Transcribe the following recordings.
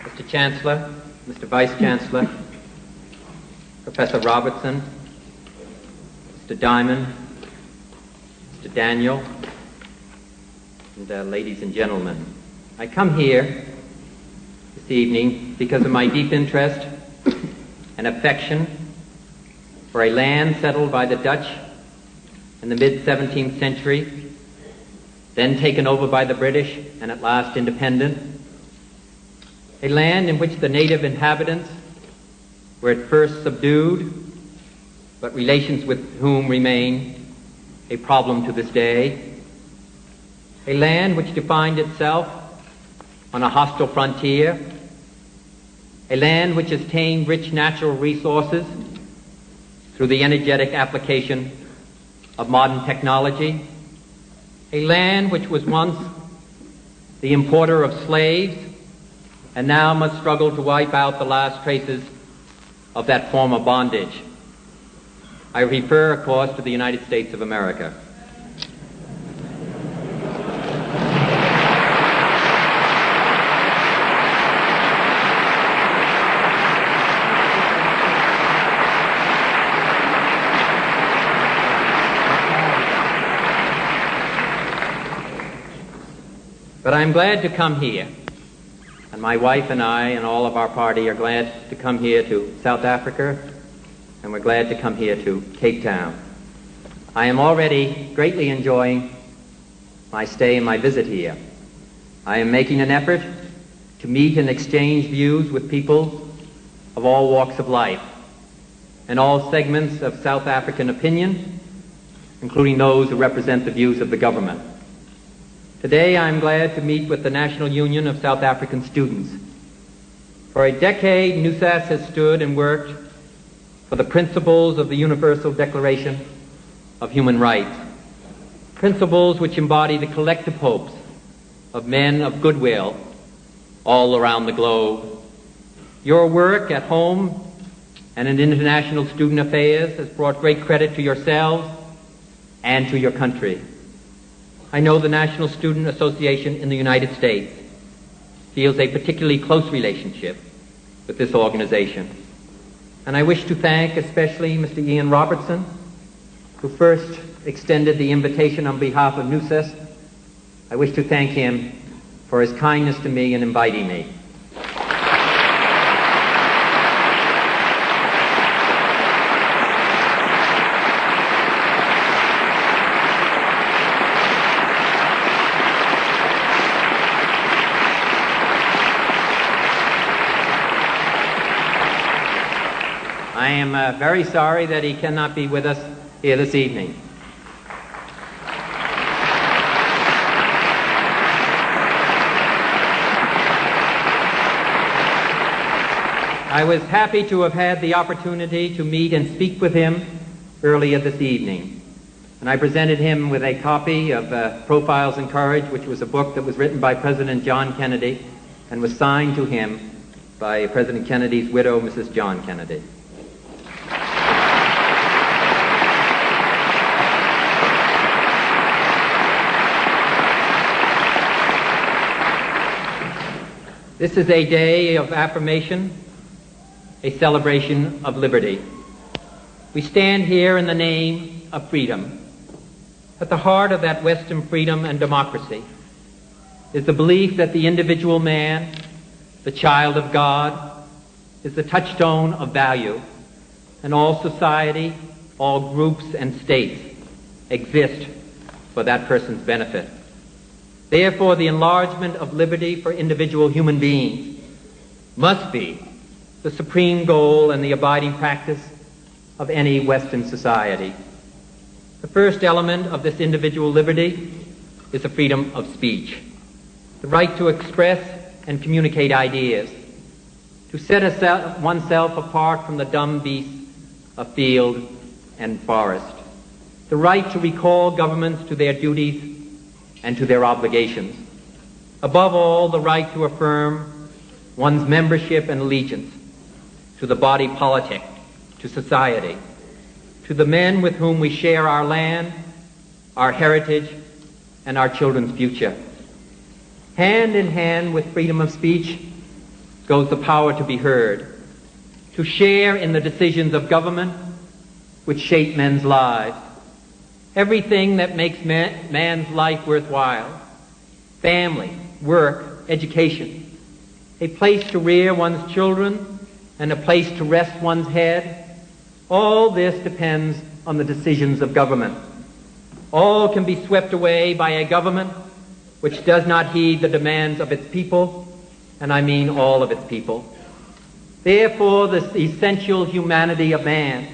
Mr. Chancellor, Mr. Vice Chancellor, Professor Robertson, Mr. Diamond, Mr. Daniel, and ladies and gentlemen. I come here this evening because of my deep interest and affection for a land settled by the Dutch in the mid-17th century, then taken over by the British and at last independent. A land in which the native inhabitants were at first subdued, but relations with whom remain a problem to this day. A land which defined itself on a hostile frontier. A land which has attained rich natural resources through the energetic application of modern technology. A land which was once the importer of slaves and now must struggle to wipe out the last traces of that form of bondage. I refer, of course, to the United States of America. But I'm glad to come here, and my wife and I and all of our party are glad to come here to South Africa, and we're glad to come here to Cape Town. I am already greatly enjoying my stay and my visit here. I am making an effort to meet and exchange views with people of all walks of life and all segments of South African opinion, including those who represent the views of the government. Today, I'm glad to meet with the National Union of South African Students. For a decade, NUSAS has stood and worked for the principles of the Universal Declaration of Human Rights, principles which embody the collective hopes of men of goodwill all around the globe. Your work at home and in international student affairs has brought great credit to yourselves and to your country. I know the National Student Association in the United States feels a particularly close relationship with this organization. And I wish to thank especially Mr. Ian Robertson, who first extended the invitation on behalf of NUSAS. I wish to thank him for his kindness to me in inviting me. I am very sorry that he cannot be with us here this evening. I was happy to have had the opportunity to meet and speak with him earlier this evening. And I presented him with a copy of Profiles in Courage, which was a book that was written by President John Kennedy and was signed to him by President Kennedy's widow, Mrs. John Kennedy. This is a day of affirmation, a celebration of liberty. We stand here in the name of freedom. At the heart of that Western freedom and democracy is the belief that the individual man, the child of God, is the touchstone of value, and all society, all groups and states exist for that person's benefit. Therefore, the enlargement of liberty for individual human beings must be the supreme goal and the abiding practice of any Western society. The first element of this individual liberty is the freedom of speech, the right to express and communicate ideas, to set oneself apart from the dumb beasts of field and forest, the right to recall governments to their duties and to their obligations. Above all, the right to affirm one's membership and allegiance to the body politic, to society, to the men with whom we share our land, our heritage, and our children's future. Hand in hand with freedom of speech goes the power to be heard, to share in the decisions of government which shape men's lives. Everything that makes man's life worthwhile, family, work, education, a place to rear one's children, and a place to rest one's head, all this depends on the decisions of government. All can be swept away by a government which does not heed the demands of its people, and I mean all of its people. Therefore, this essential humanity of man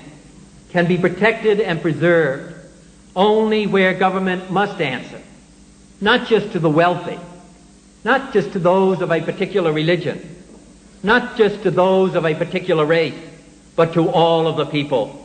can be protected and preserved only where government must answer, not just to the wealthy, not just to those of a particular religion, not just to those of a particular race, but to all of the people.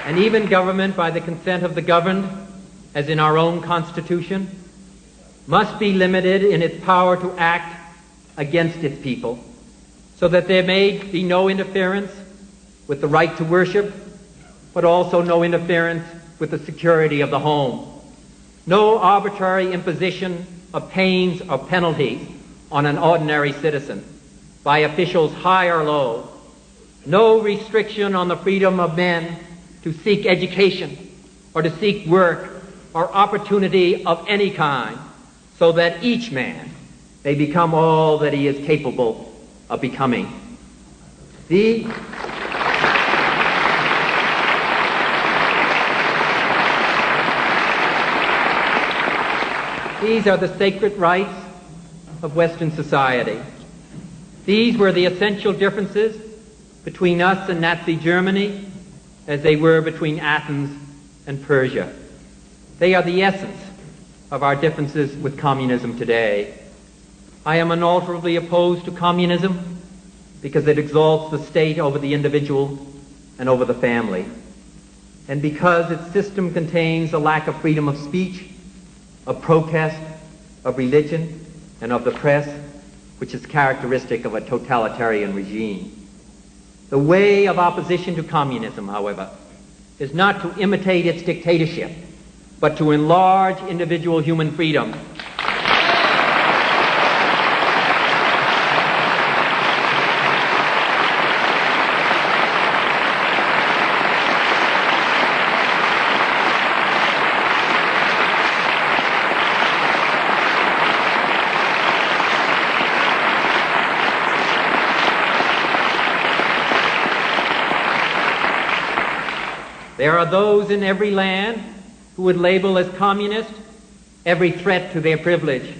And even government, by the consent of the governed, as in our own Constitution, must be limited in its power to act against its people, so that there may be no interference with the right to worship, but also no interference with the security of the home. No arbitrary imposition of pains or penalties on an ordinary citizen by officials high or low. No restriction on the freedom of men to seek education or to seek work or opportunity of any kind, so that each man may become all that he is capable of becoming. These are the sacred rights of Western society. These were the essential differences between us and Nazi Germany, as they were between Athens and Persia. They are the essence of our differences with communism today. I am unalterably opposed to communism because it exalts the state over the individual and over the family, and because its system contains a lack of freedom of speech, of protest, of religion, and of the press, which is characteristic of a totalitarian regime. The way of opposition to communism, however, is not to imitate its dictatorship, but to enlarge individual human freedom. There are those in every land who would label as communist every threat to their privilege.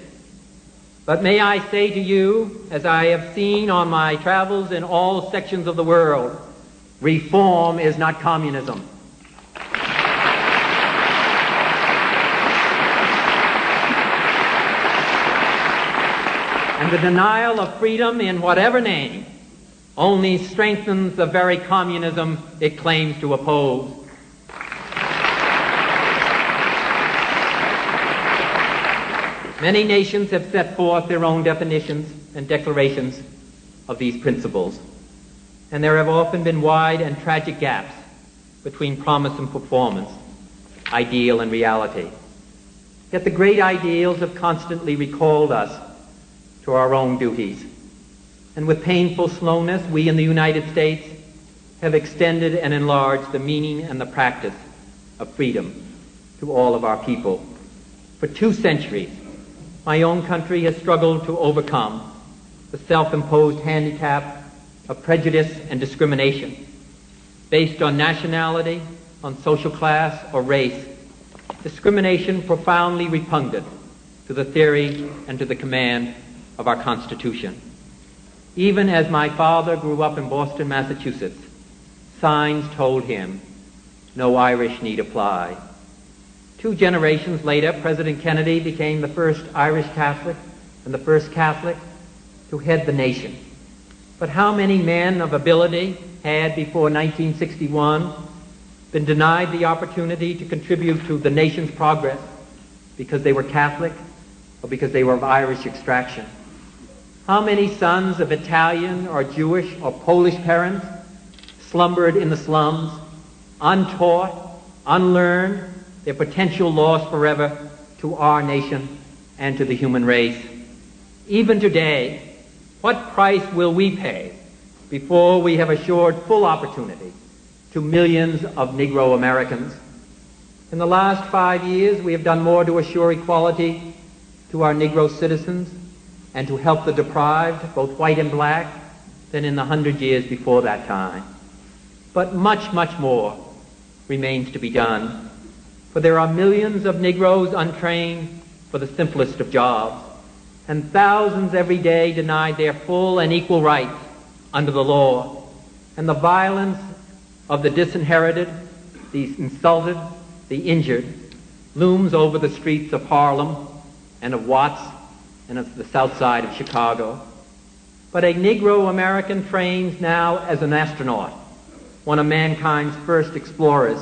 But may I say to you, as I have seen on my travels in all sections of the world, reform is not communism. And the denial of freedom in whatever name only strengthens the very communism it claims to oppose. Many nations have set forth their own definitions and declarations of these principles, and there have often been wide and tragic gaps between promise and performance, ideal and reality. Yet the great ideals have constantly recalled us to our own duties, and with painful slowness, we in the United States have extended and enlarged the meaning and the practice of freedom to all of our people. For 2 centuries, my own country has struggled to overcome the self-imposed handicap of prejudice and discrimination based on nationality, on social class, or race, discrimination profoundly repugnant to the theory and to the command of our Constitution. Even as my father grew up in Boston, Massachusetts, signs told him no Irish need apply. 2 generations later, President Kennedy became the first Irish Catholic and the first Catholic to head the nation. But how many men of ability had, before 1961, been denied the opportunity to contribute to the nation's progress because they were Catholic or because they were of Irish extraction? How many sons of Italian or Jewish or Polish parents slumbered in the slums, untaught, unlearned, their potential lost forever to our nation and to the human race? Even today, what price will we pay before we have assured full opportunity to millions of Negro Americans? In the last 5 years, we have done more to assure equality to our Negro citizens and to help the deprived, both white and black, than in the 100 years before that time. But much, much more remains to be done, for there are millions of Negroes untrained for the simplest of jobs, and thousands every day denied their full and equal rights under the law. And the violence of the disinherited, the insulted, the injured, looms over the streets of Harlem and of Watts and of the south side of Chicago. But a Negro American trains now as an astronaut, one of mankind's first explorers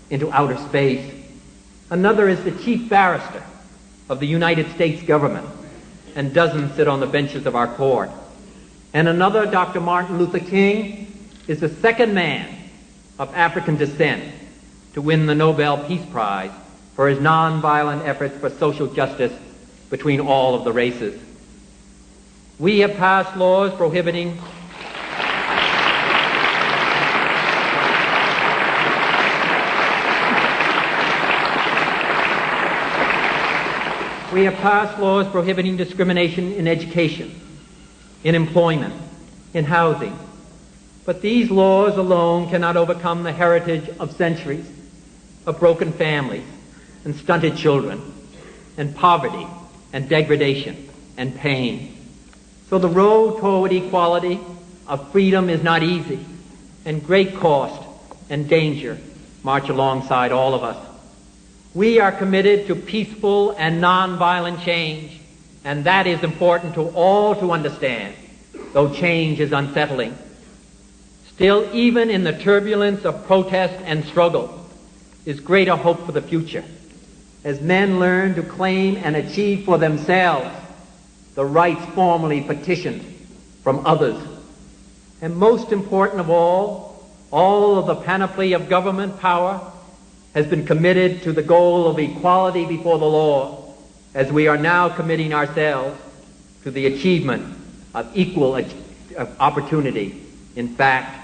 into outer space. Another is the chief barrister of the United States government, and dozens sit on the benches of our court. And another, Dr. Martin Luther King, is the second man of African descent to win the Nobel Peace Prize for his nonviolent efforts for social justice between all of the races. We have passed laws prohibiting discrimination in education, in employment, in housing. But these laws alone cannot overcome the heritage of centuries of broken families and stunted children and poverty and degradation and pain. So the road toward equality of freedom is not easy, and great cost and danger march alongside all of us. We are committed to peaceful and nonviolent change, and that is important to all to understand, though change is unsettling. Still, even in the turbulence of protest and struggle, is greater hope for the future, as men learn to claim and achieve for themselves the rights formerly petitioned from others. And most important of all of the panoply of government power has been committed to the goal of equality before the law, as we are now committing ourselves to the achievement of equal opportunity. In fact,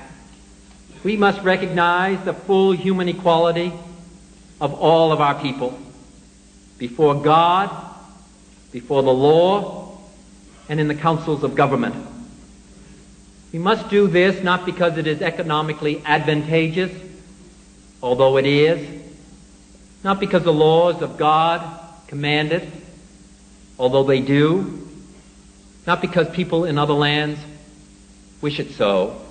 we must recognize the full human equality of all of our people before God, before the law, and in the councils of government. We must do this not because it is economically advantageous, although it is, not because the laws of God command it, although they do, not because people in other lands wish it so.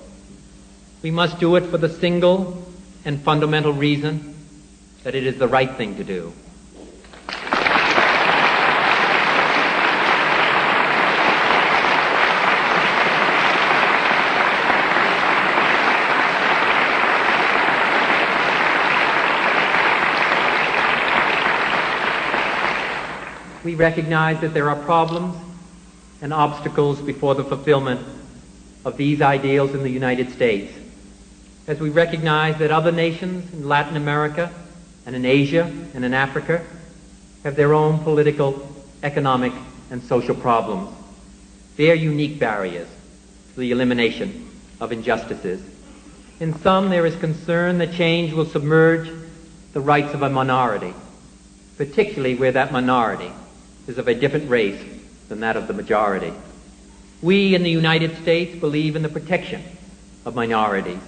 We must do it for the single and fundamental reason that it is the right thing to do. We recognize that there are problems and obstacles before the fulfillment of these ideals in the United States, as we recognize that other nations in Latin America and in Asia and in Africa have their own political, economic, and social problems, their unique barriers to the elimination of injustices. In some, there is concern that change will submerge the rights of a minority, particularly where that minority is of a different race than that of the majority. We in the United States believe in the protection of minorities.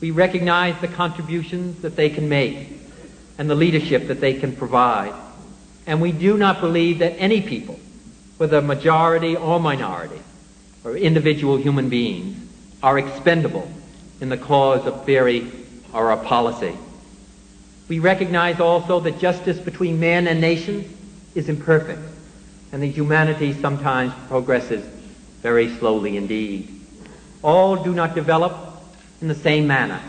We recognize the contributions that they can make and the leadership that they can provide. And we do not believe that any people, whether majority or minority, or individual human beings, are expendable in the cause of theory or of policy. We recognize also that justice between men and nations is imperfect, and that humanity sometimes progresses very slowly indeed. All do not develop in the same manner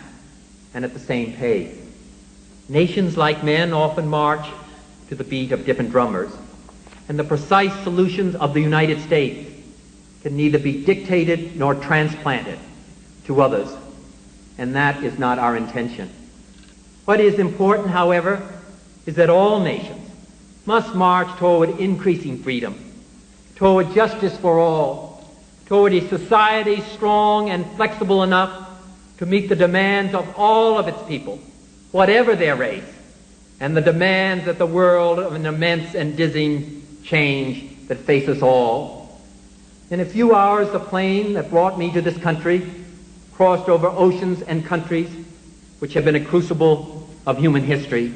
and at the same pace. Nations, like men, often march to the beat of different drummers, and the precise solutions of the United States can neither be dictated nor transplanted to others, and that is not our intention. What is important, however, is that all nations must march toward increasing freedom, toward justice for all, toward a society strong and flexible enough to meet the demands of all of its people, whatever their race, and the demands of the world of an immense and dizzying change that face us all. In a few hours, the plane that brought me to this country crossed over oceans and countries which have been a crucible of human history.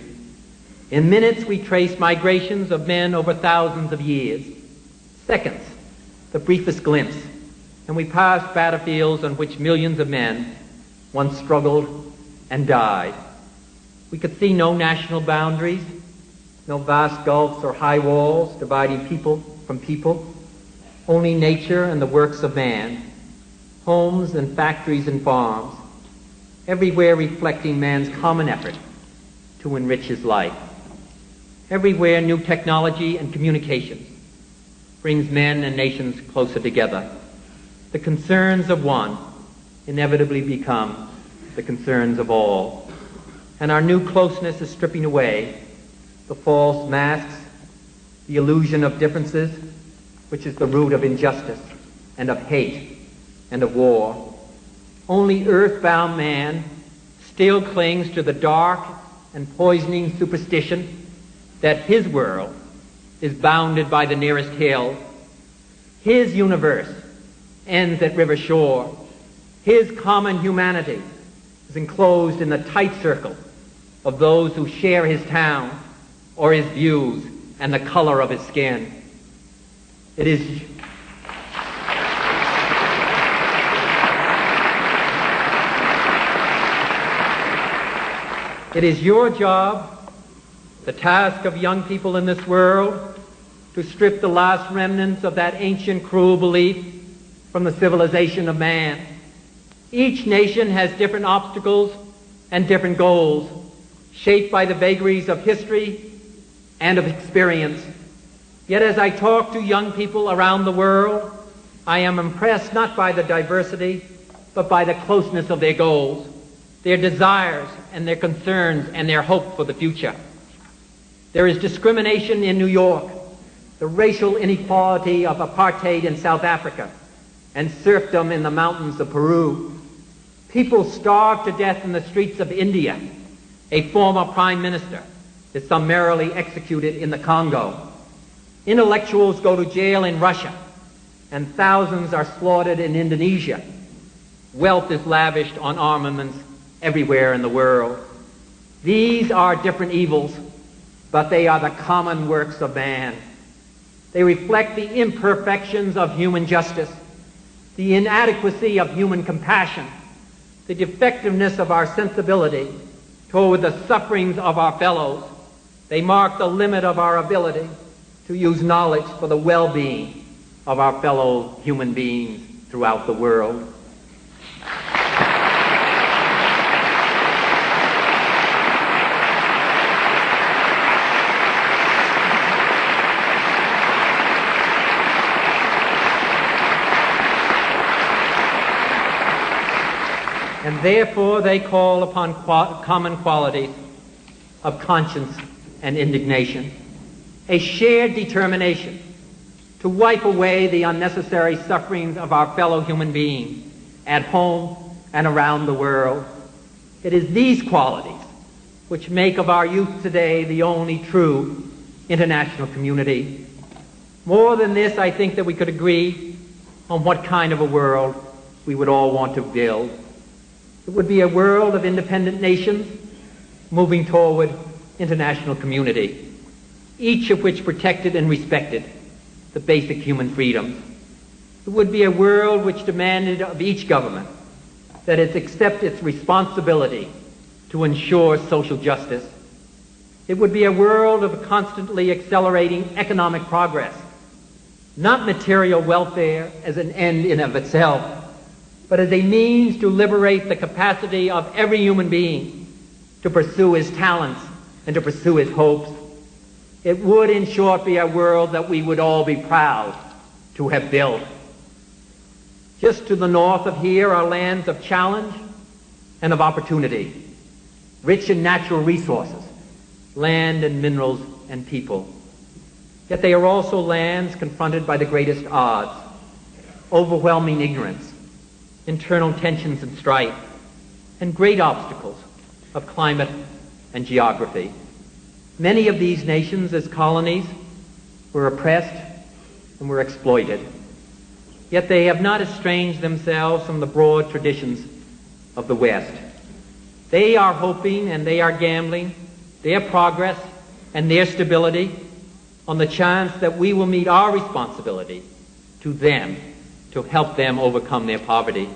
In minutes, we trace migrations of men over thousands of years. Seconds, the briefest glimpse, and we pass battlefields on which millions of men once struggled and died. We could see no national boundaries, no vast gulfs or high walls dividing people from people, only nature and the works of man, homes and factories and farms, everywhere reflecting man's common effort to enrich his life. Everywhere new technology and communications brings men and nations closer together. The concerns of one inevitably become the concerns of all. And our new closeness is stripping away the false masks, the illusion of differences, which is the root of injustice and of hate and of war. Only earthbound man still clings to the dark and poisoning superstition that his world is bounded by the nearest hill. His universe ends at river shore. His common humanity is enclosed in the tight circle of those who share his town or his views and the color of his skin. It is your job, the task of young people in this world, to strip the last remnants of that ancient cruel belief from the civilization of man. Each nation has different obstacles and different goals, shaped by the vagaries of history and of experience. Yet as I talk to young people around the world, I am impressed not by the diversity, but by the closeness of their goals, their desires and their concerns and their hope for the future. There is discrimination in New York, the racial inequality of apartheid in South Africa, and serfdom in the mountains of Peru. People starve to death in the streets of India. A former prime minister is summarily executed in the Congo. Intellectuals go to jail in Russia, and thousands are slaughtered in Indonesia. Wealth is lavished on armaments everywhere in the world. These are different evils, but they are the common works of man. They reflect the imperfections of human justice, the inadequacy of human compassion, the defectiveness of our sensibility toward the sufferings of our fellows. They mark the limit of our ability to use knowledge for the well-being of our fellow human beings throughout the world. And therefore they call upon common qualities of conscience and indignation, a shared determination to wipe away the unnecessary sufferings of our fellow human beings at home and around the world. It is these qualities which make of our youth today the only true international community. More than this, I think that we could agree on what kind of a world we would all want to build. It would be a world of independent nations moving toward international community, each of which protected and respected the basic human freedoms. It would be a world which demanded of each government that it accept its responsibility to ensure social justice. It would be a world of constantly accelerating economic progress, not material welfare as an end in of itself, but as a means to liberate the capacity of every human being to pursue his talents, and to pursue his hopes. It would, in short, be a world that we would all be proud to have built. Just to the north of here are lands of challenge and of opportunity, rich in natural resources, land and minerals and people. Yet they are also lands confronted by the greatest odds, overwhelming ignorance, internal tensions and strife, and great obstacles of climate and geography. Many of these nations as colonies were oppressed and were exploited. Yet they have not estranged themselves from the broad traditions of the West. They are hoping and they are gambling their progress and their stability on the chance that we will meet our responsibility to them to help them overcome their poverty.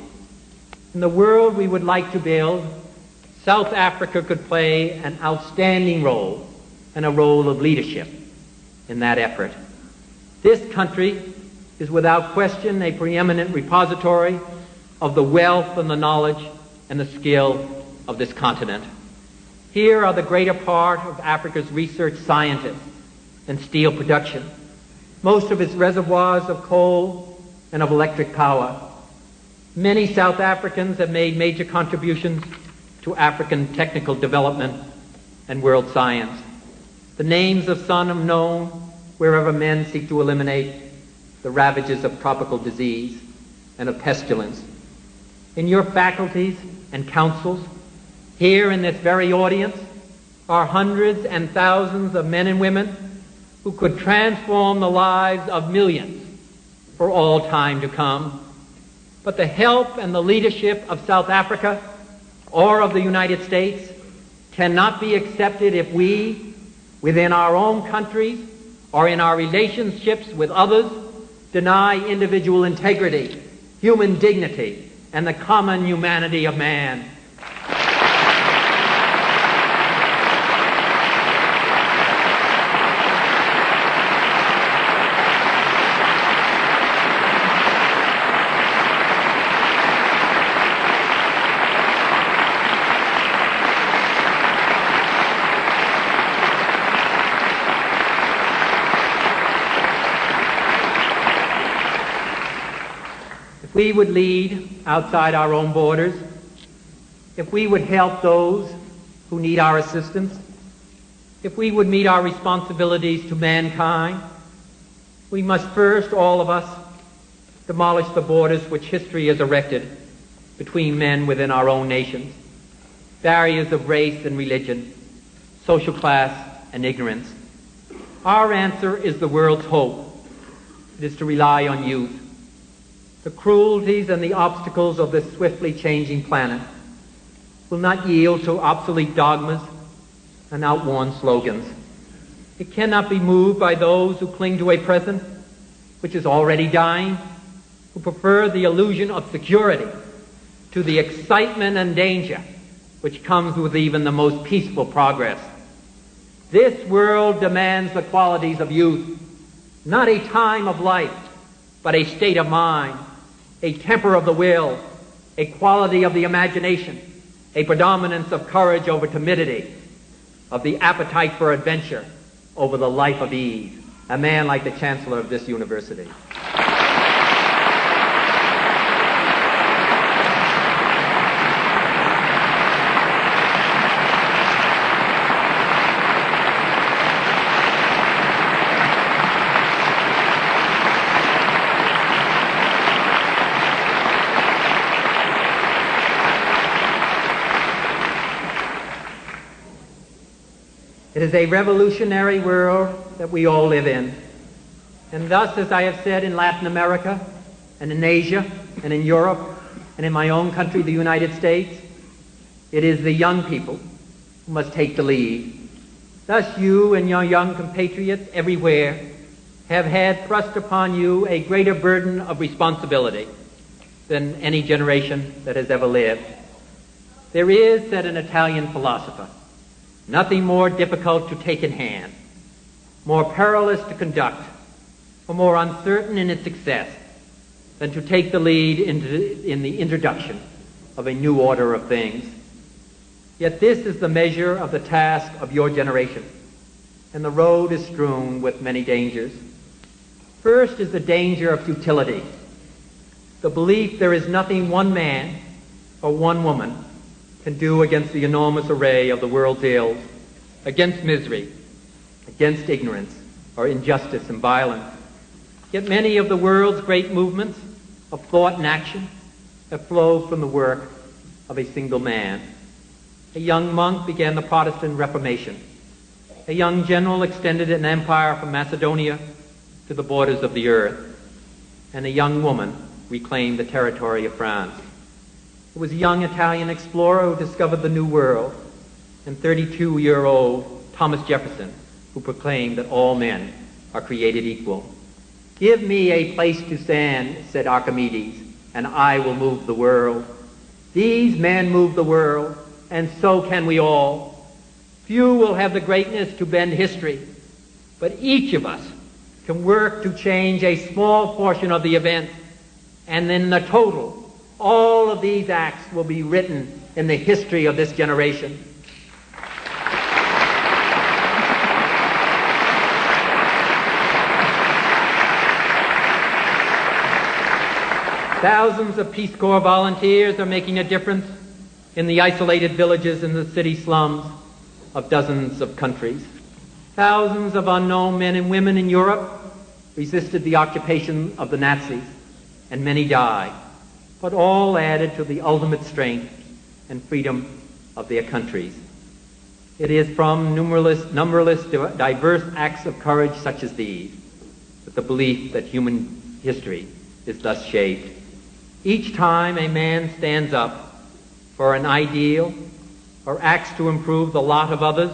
In the world we would like to build, South Africa could play an outstanding role and a role of leadership in that effort. This country is without question a preeminent repository of the wealth and the knowledge and the skill of this continent. Here are the greater part of Africa's research scientists and steel production, most of its reservoirs of coal and of electric power. Many South Africans have made major contributions to African technical development and world science. The names of some are known wherever men seek to eliminate the ravages of tropical disease and of pestilence. In your faculties and councils, here in this very audience, are hundreds and thousands of men and women who could transform the lives of millions for all time to come. But the help and the leadership of South Africa or of the United States cannot be accepted if we, within our own countries or in our relationships with others, deny individual integrity, human dignity, and the common humanity of man. If we would lead outside our own borders, if we would help those who need our assistance, if we would meet our responsibilities to mankind, we must first, all of us, demolish the borders which history has erected between men within our own nations, barriers of race and religion, social class and ignorance. Our answer is the world's hope. It is to rely on youth. The cruelties and the obstacles of this swiftly changing planet will not yield to obsolete dogmas and outworn slogans. It cannot be moved by those who cling to a present which is already dying, who prefer the illusion of security to the excitement and danger which comes with even the most peaceful progress. This world demands the qualities of youth, not a time of life, but a state of mind, a temper of the will, a quality of the imagination, a predominance of courage over timidity, of the appetite for adventure over the life of ease. A man like the Chancellor of this university. It is a revolutionary world that we all live in. And thus, as I have said in Latin America, and in Asia, and in Europe, and in my own country, the United States, it is the young people who must take the lead. Thus, you and your young compatriots everywhere have had thrust upon you a greater burden of responsibility than any generation that has ever lived. There is, said an Italian philosopher, nothing more difficult to take in hand, more perilous to conduct, or more uncertain in its success than to take the lead in the introduction of a new order of things. Yet this is the measure of the task of your generation, and the road is strewn with many dangers. First is the danger of futility, the belief there is nothing one man or one woman can do against the enormous array of the world's ills, against misery, against ignorance or injustice and violence. Yet many of the world's great movements of thought and action have flowed from the work of a single man. A young monk began the Protestant Reformation. A young general extended an empire from Macedonia to the borders of the earth. And a young woman reclaimed the territory of France. It was a young Italian explorer who discovered the New World, and 32-year-old Thomas Jefferson, who proclaimed that all men are created equal. "Give me a place to stand," said Archimedes, "and I will move the world." These men move the world, and so can we all. Few will have the greatness to bend history, but each of us can work to change a small portion of the event, and in the total, all of these acts will be written in the history of this generation. Thousands of Peace Corps volunteers are making a difference in the isolated villages and the city slums of dozens of countries. Thousands of unknown men and women in Europe resisted the occupation of the Nazis, and many died, but all added to the ultimate strength and freedom of their countries. It is from numberless diverse acts of courage such as these that the belief that human history is thus shaped. Each time a man stands up for an ideal, or acts to improve the lot of others,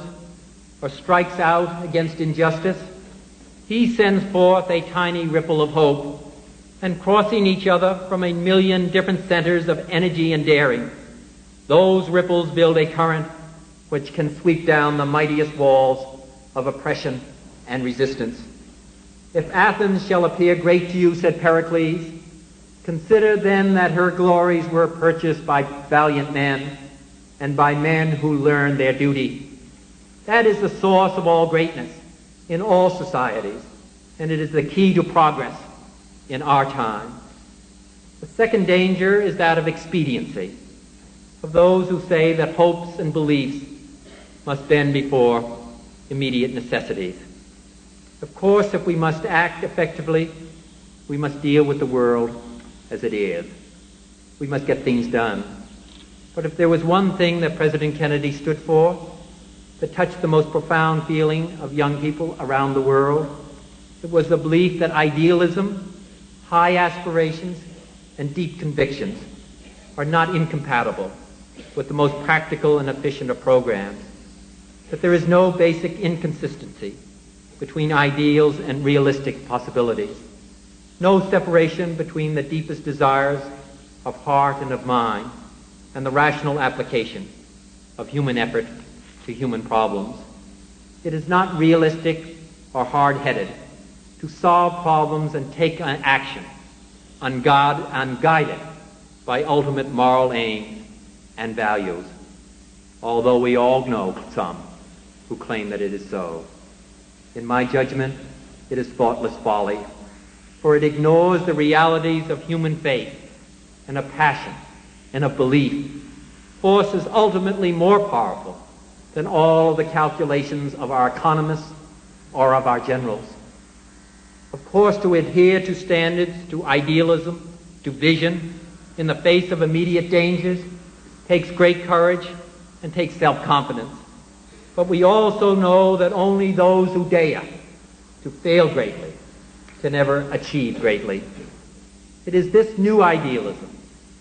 or strikes out against injustice, he sends forth a tiny ripple of hope, and crossing each other from a million different centers of energy and daring, those ripples build a current which can sweep down the mightiest walls of oppression and resistance. "If Athens shall appear great to you," said Pericles, "consider then that her glories were purchased by valiant men, and by men who learned their duty." That is the source of all greatness in all societies, and it is the key to progress in our time. The second danger is that of expediency, of those who say that hopes and beliefs must bend before immediate necessities. Of course, if we must act effectively, we must deal with the world as it is. We must get things done. But if there was one thing that President Kennedy stood for that touched the most profound feeling of young people around the world, it was the belief that idealism, high aspirations, and deep convictions are not incompatible with the most practical and efficient of programs, that there is no basic inconsistency between ideals and realistic possibilities, no separation between the deepest desires of heart and of mind and the rational application of human effort to human problems. It is not realistic or hard-headed to solve problems and take action unguided by ultimate moral aims and values, although we all know some who claim that it is so. In my judgment, it is thoughtless folly, for it ignores the realities of human faith and of passion and of belief. Force is ultimately more powerful than all of the calculations of our economists or of our generals. Of course, to adhere to standards, to idealism, to vision in the face of immediate dangers takes great courage and takes self-confidence. But we also know that only those who dare to fail greatly can ever achieve greatly. It is this new idealism,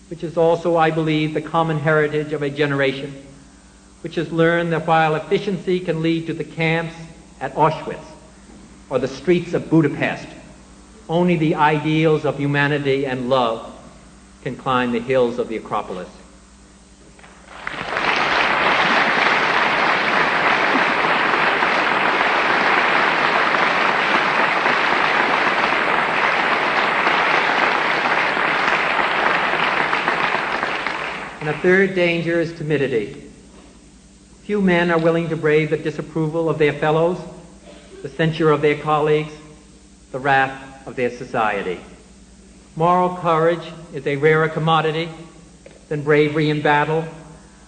which is also, I believe, the common heritage of a generation, which has learned that while efficiency can lead to the camps at Auschwitz or the streets of Budapest, only the ideals of humanity and love can climb the hills of the Acropolis. And a third danger is timidity, Few men are willing to brave the disapproval of their fellows, the censure of their colleagues, the wrath of their society. Moral courage is a rarer commodity than bravery in battle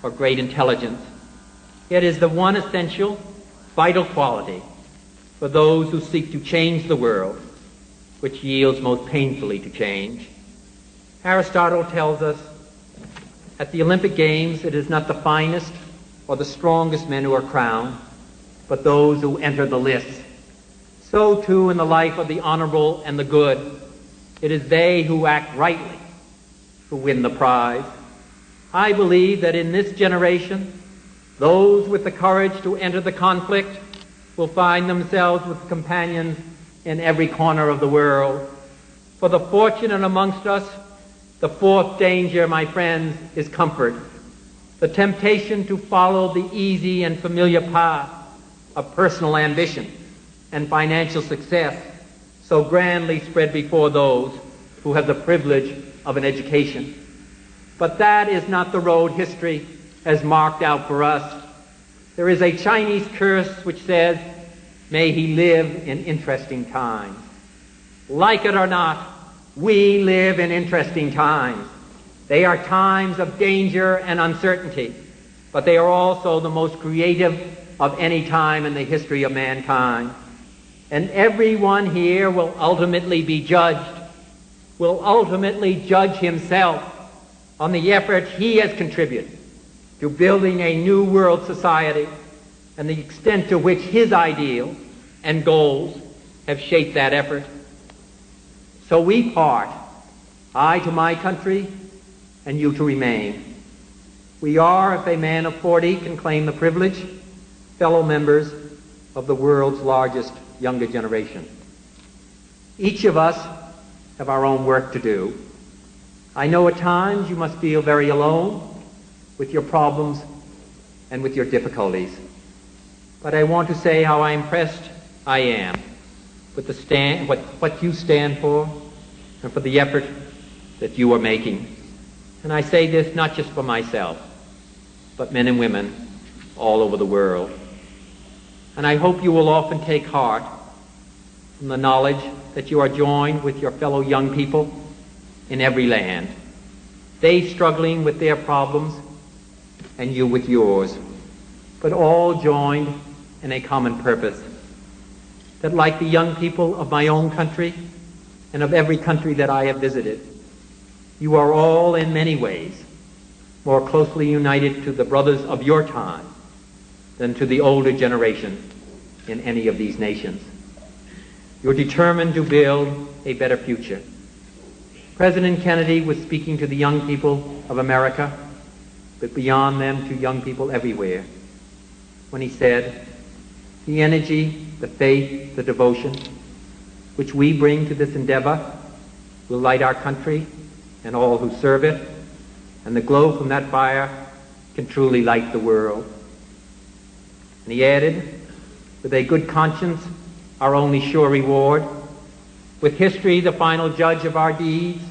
or great intelligence. It is the one essential, vital quality for those who seek to change the world, which yields most painfully to change. Aristotle tells us, at the Olympic Games, it is not the finest or the strongest men who are crowned, but those who enter the lists. So too in the life of the honorable and the good, it is they who act rightly who win the prize. I believe that in this generation, those with the courage to enter the conflict will find themselves with companions in every corner of the world. For the fortunate amongst us, the fourth danger, my friends, is comfort. The temptation to follow the easy and familiar path of personal ambition and financial success so grandly spread before those who have the privilege of an education. But that is not the road history has marked out for us. There is a Chinese curse which says, "May he live in interesting times." Like it or not, we live in interesting times. They are times of danger and uncertainty, but they are also the most creative of any time in the history of mankind. And everyone here will ultimately be judged, will ultimately judge himself on the effort he has contributed to building a new world society and the extent to which his ideals and goals have shaped that effort. So we part, I to my country and you to remain. We are, if a man of 40 can claim the privilege, fellow members of the world's largest younger generation. Each of us have our own work to do. I know at times you must feel very alone with your problems and with your difficulties. But I want to say how impressed I am with what you stand for and for the effort that you are making. And I say this not just for myself, but men and women all over the world. And I hope you will often take heart from the knowledge that you are joined with your fellow young people in every land, they struggling with their problems and you with yours, but all joined in a common purpose, that like the young people of my own country and of every country that I have visited, you are all in many ways more closely united to the brothers of your time than to the older generation in any of these nations. You're determined to build a better future. President Kennedy was speaking to the young people of America, but beyond them to young people everywhere, when he said, the energy, the faith, the devotion which we bring to this endeavor will light our country and all who serve it, and the glow from that fire can truly light the world. And he added, with a good conscience, our only sure reward, with history the final judge of our deeds,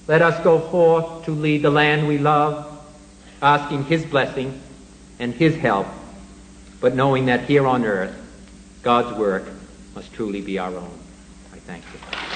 let us go forth to lead the land we love, asking his blessing and his help, but knowing that here on earth, God's work must truly be our own. I thank you.